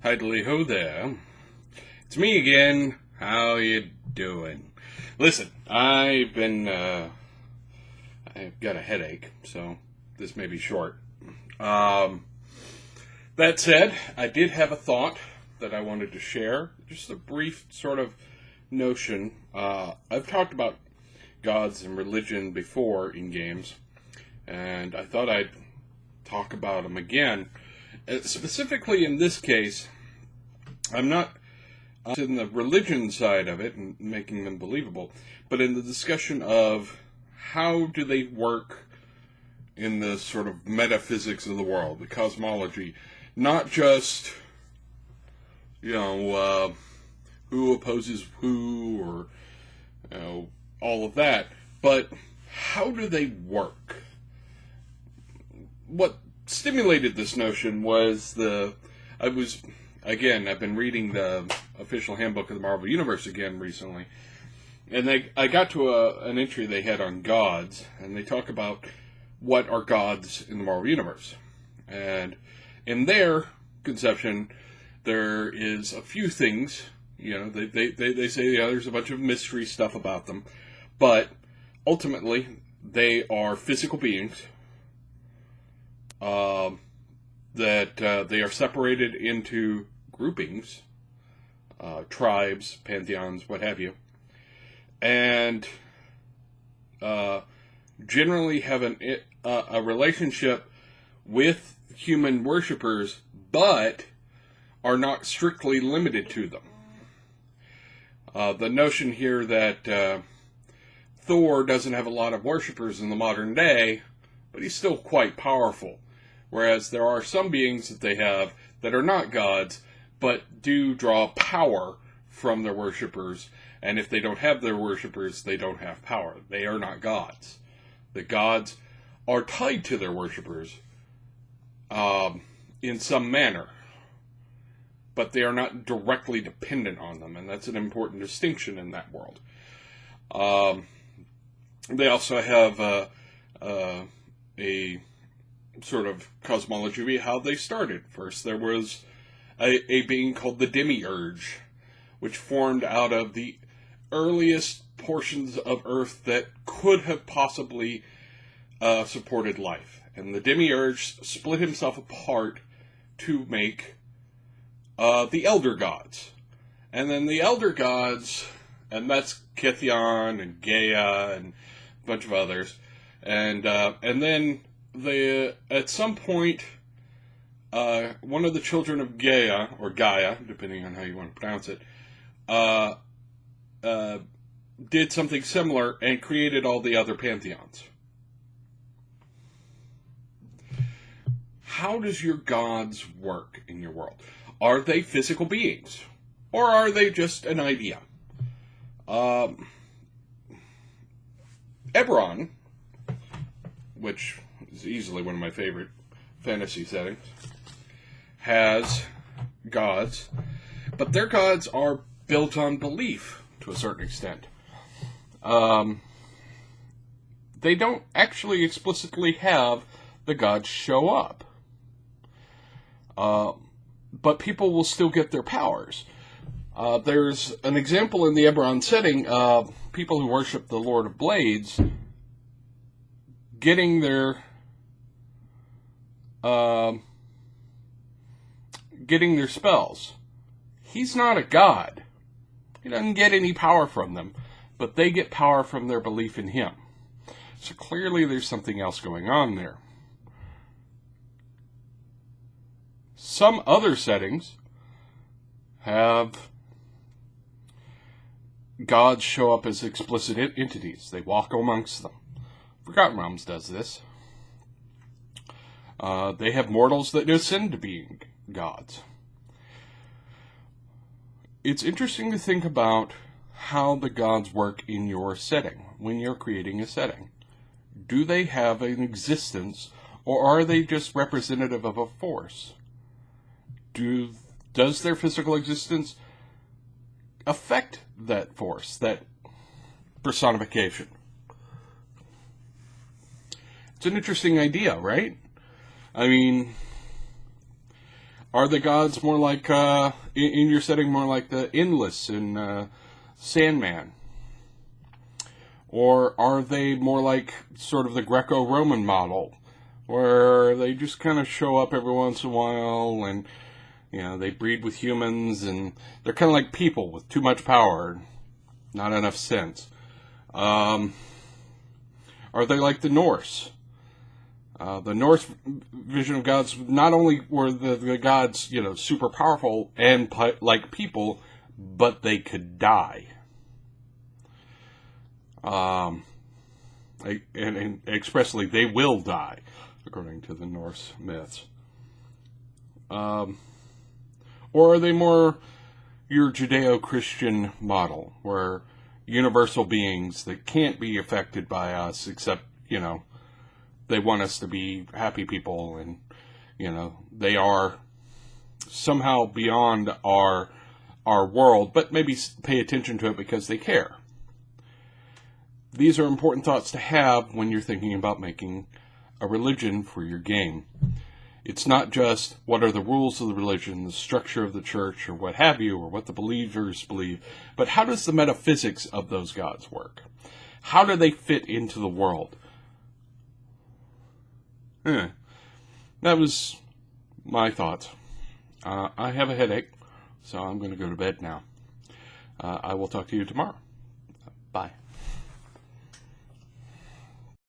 Idly ho there. It's me again. How you doing? Listen, I've got a headache, so this may be short. That said, I did have a thought that I wanted to share. Just a brief sort of notion. I've talked about gods and religion before in games, and I thought I'd talk about them again. Specifically in this case, I'm not in the religion side of it and making them believable, but in the discussion of how do they work in the sort of metaphysics of the world, the cosmology, not just, who opposes who or, all of that, but how do they work? What stimulated this notion was I've been reading the official handbook of the Marvel Universe again recently, and I got to an entry they had on gods, and they talk about what are gods in the Marvel Universe. And in their conception, there is a few things, they say there's a bunch of mystery stuff about them, but ultimately they are physical beings, that they are separated into groupings, tribes, pantheons, what have you, and generally have a relationship with human worshippers, but are not strictly limited to them. The notion here that Thor doesn't have a lot of worshippers in the modern day, but he's still quite powerful. Whereas there are some beings that they have that are not gods, but do draw power from their worshippers. And if they don't have their worshippers, they don't have power. They are not gods. The gods are tied to their worshippers in some manner, but they are not directly dependent on them. And that's an important distinction in that world. They also have a sort of cosmology of how they started. First, there was a being called the Demiurge, which formed out of the earliest portions of Earth that could have possibly supported life. And the Demiurge split himself apart to make the Elder Gods. And then the Elder Gods, and that's Kithion and Gaia and a bunch of others, and then at some point, one of the children of Gaia, or Gaia, depending on how you want to pronounce it, did something similar and created all the other pantheons. How does your gods work in your world? Are they physical beings? Or are they just an idea? Eberron, which is easily one of my favorite fantasy settings, has gods, but their gods are built on belief to a certain extent. They don't actually explicitly have the gods show up. But people will still get their powers. There's an example in the Eberron setting of people who worship the Lord of Blades getting their spells. He's not a god. He doesn't get any power from them, but they get power from their belief in him. So clearly there's something else going on there. Some other settings have gods show up as explicit entities. They walk amongst them. Forgotten Realms does this. They have mortals that ascend to being gods. It's interesting to think about how the gods work in your setting, when you're creating a setting. Do they have an existence, or are they just representative of a force? Does their physical existence affect that force, that personification? It's an interesting idea, right? I mean, Are the gods more like, in your setting, more like the Endless in Sandman? Or are they more like sort of the Greco-Roman model, where they just kind of show up every once in a while, and, you know, they breed with humans, and they're kind of like people with too much power, not enough sense? Are they like the Norse? The Norse vision of gods, not only were the gods, you know, super powerful and like people, but they could die. And expressly, they will die, according to the Norse myths. Or are they more your Judeo-Christian model, where universal beings that can't be affected by us, except, you know, they want us to be happy people, and, you know, they are somehow beyond our world, but maybe pay attention to it because they care. These are important thoughts to have when you're thinking about making a religion for your game. It's not just what are the rules of the religion, the structure of the church, or what have you, or what the believers believe, but how does the metaphysics of those gods work? How do they fit into the world? That was my thoughts. I have a headache, so I'm going to go to bed now. I will talk to you tomorrow. Bye.